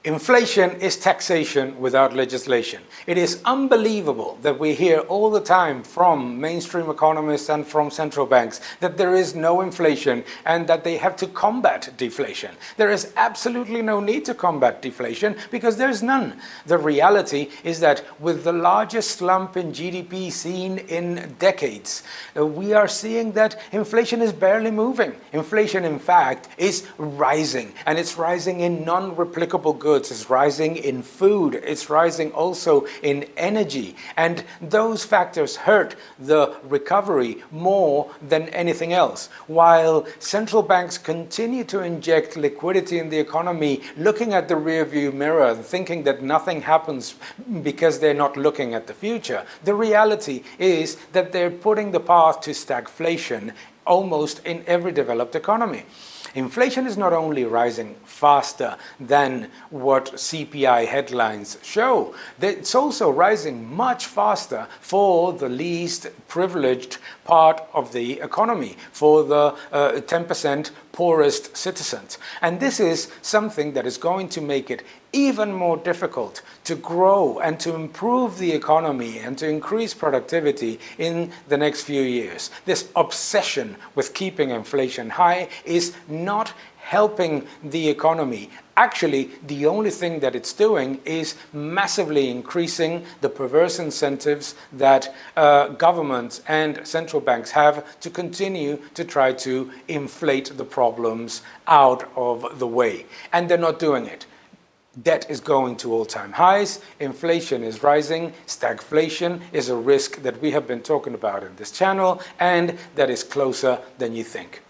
Inflation is taxation without legislation. It is unbelievable that we hear all the time from mainstream economists and from central banks that there is no inflation and that they have to combat deflation. There is absolutely no need to combat deflation because there's none. The reality is that with the largest slump in GDP seen in decades, we are seeing that inflation is barely moving. Inflation, in fact, is rising, and it's rising in non-replicable goods. It's rising in food, it's rising also in energy, and those factors hurt the recovery more than anything else. While central banks continue to inject liquidity in the economy, looking at the rearview mirror, thinking that nothing happens because they're not looking at the future, the reality is that they're putting the path to stagflation almost in every developed economy. Inflation is not only rising faster than what CPI headlines show, it's also rising much faster for the least privileged part of the economy, for the 10% poorest citizens. And this is something that is going to make it even more difficult to grow and to improve the economy and to increase productivity in the next few years. This obsession with keeping inflation high is not helping the economy. Actually, the only thing that it's doing is massively increasing the perverse incentives that governments and central banks have to continue to try to inflate the problems out of the way. And they're not doing it. Debt is going to all-time highs, inflation is rising, stagflation is a risk that we have been talking about in this channel, and that is closer than you think.